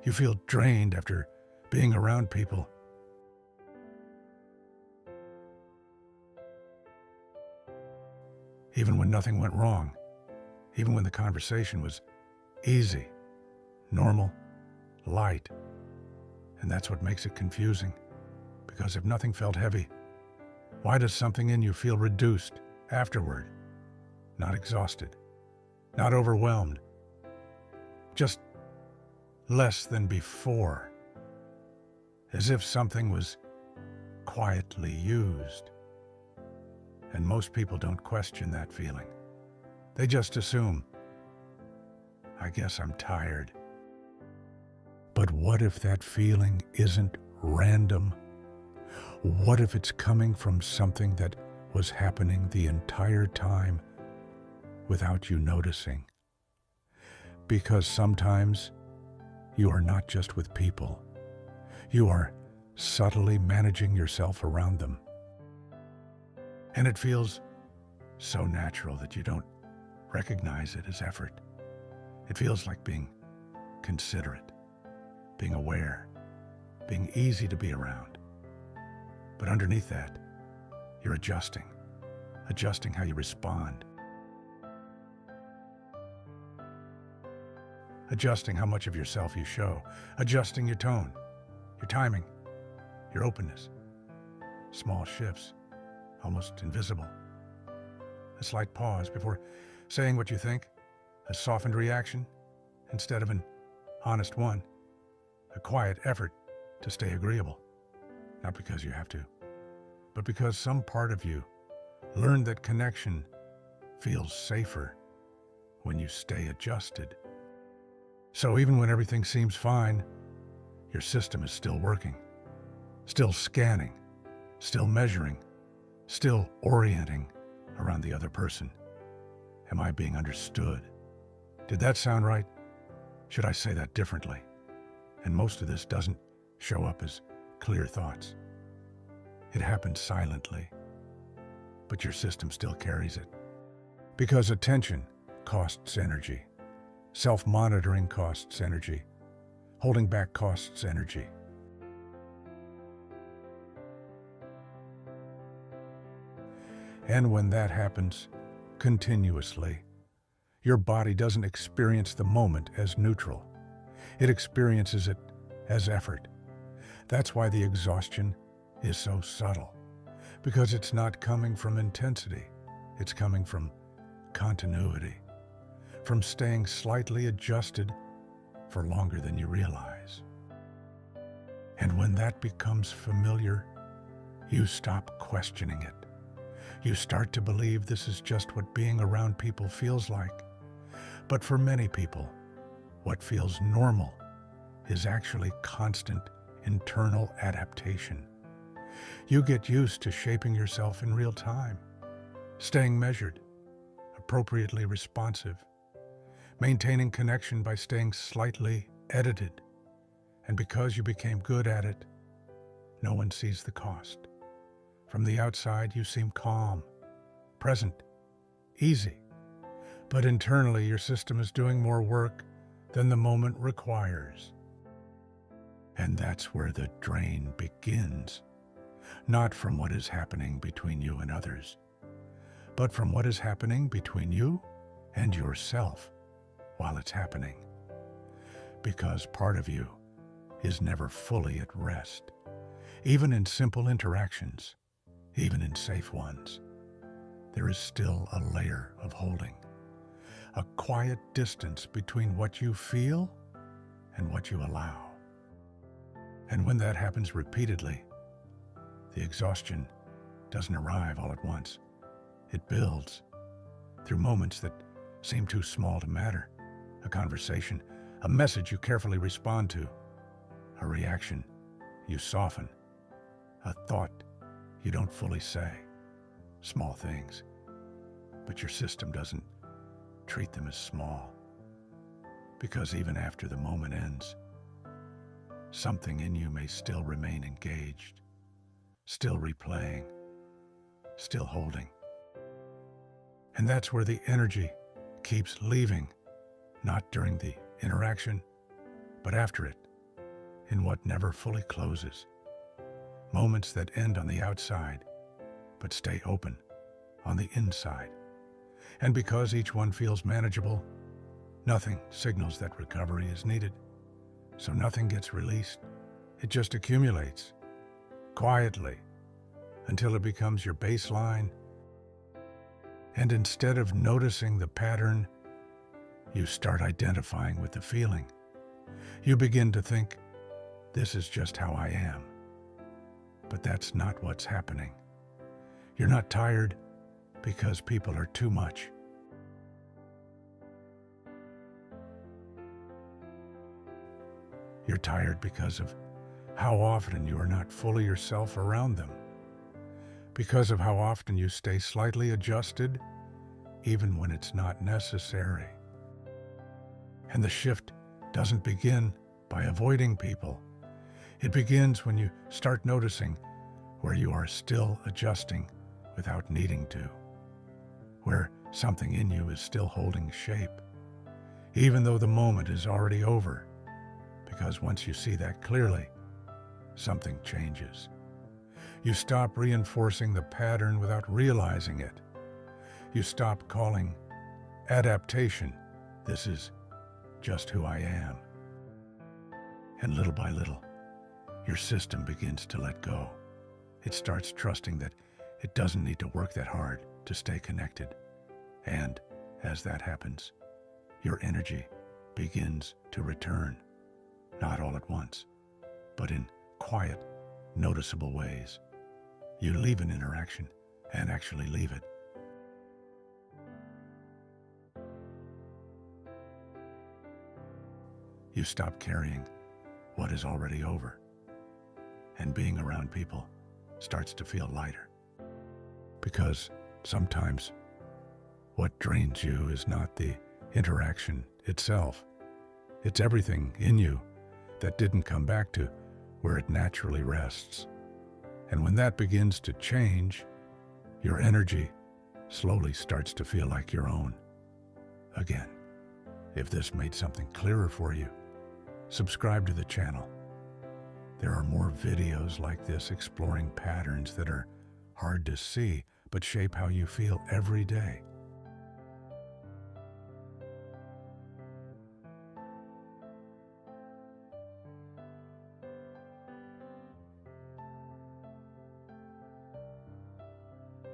You feel drained after being around people. Even when nothing went wrong, even when the conversation was easy, normal, light. And that's what makes it confusing. Because if nothing felt heavy, why does something in you feel reduced afterward? Not exhausted, not overwhelmed, just less than before, as if something was quietly used. And most people don't question that feeling. They just assume, I guess I'm tired. But what if that feeling isn't random? What if it's coming from something that was happening the entire time without you noticing? Because sometimes you are not just with people. You are subtly managing yourself around them. And it feels so natural that you don't recognize it as effort. It feels like being considerate, being aware, being easy to be around. But underneath that, you're adjusting how you respond, adjusting how much of yourself you show, adjusting your tone, your timing, your openness. Small shifts, almost invisible. A slight pause before saying what you think, a softened reaction instead of an honest one, a quiet effort to stay agreeable, not because you have to, but because some part of you learned that connection feels safer when you stay adjusted. So even when everything seems fine, your system is still working, still scanning, still measuring, still orienting around the other person. Am I being understood? Did that sound right? Should I say that differently? And most of this doesn't show up as clear thoughts. It happens silently, but your system still carries it. Because attention costs energy. Self-monitoring costs energy. Holding back costs energy. And when that happens continuously, your body doesn't experience the moment as neutral. It experiences it as effort. That's why the exhaustion is so subtle, because it's not coming from intensity. It's coming from continuity, from staying slightly adjusted for longer than you realize. And when that becomes familiar, you stop questioning it. You start to believe this is just what being around people feels like. But for many people, what feels normal is actually constant internal adaptation. You get used to shaping yourself in real time, staying measured, appropriately responsive, maintaining connection by staying slightly edited. And because you became good at it, no one sees the cost. From the outside, you seem calm, present, easy. But internally, your system is doing more work than the moment requires. And that's where the drain begins. Not from what is happening between you and others, but from what is happening between you and yourself while it's happening. Because part of you is never fully at rest, even in simple interactions, even in safe ones. There is still a layer of holding, a quiet distance between what you feel and what you allow. And when that happens repeatedly, the exhaustion doesn't arrive all at once. It builds through moments that seem too small to matter. A conversation, a message you carefully respond to, a reaction you soften, a thought you don't fully say. Small things, but your system doesn't treat them as small. Because even after the moment ends, something in you may still remain engaged, still replaying, still holding. And that's where the energy keeps leaving, not during the interaction, but after it, in what never fully closes. Moments that end on the outside, but stay open on the inside. And because each one feels manageable, nothing signals that recovery is needed. So nothing gets released. It just accumulates, quietly, until it becomes your baseline. And instead of noticing the pattern, you start identifying with the feeling. You begin to think, this is just how I am. But that's not what's happening. You're not tired because people are too much. You're tired because of how often you are not fully yourself around them. Because of how often you stay slightly adjusted, even when it's not necessary. And the shift doesn't begin by avoiding people. It begins when you start noticing where you are still adjusting without needing to, where something in you is still holding shape, even though the moment is already over. Because once you see that clearly, something changes. You stop reinforcing the pattern without realizing it. You stop calling adaptation, this is just who I am. And little by little, your system begins to let go. It starts trusting that it doesn't need to work that hard to stay connected. And as that happens, your energy begins to return, not all at once, but in quiet, noticeable ways. You leave an interaction and actually leave it. You stop carrying what is already over, and being around people starts to feel lighter. Because sometimes what drains you is not the interaction itself. It's everything in you that didn't come back to where it naturally rests. And when that begins to change, your energy slowly starts to feel like your own again. If this made something clearer for you, subscribe to the channel. There are more videos like this exploring patterns that are hard to see but shape how you feel every day.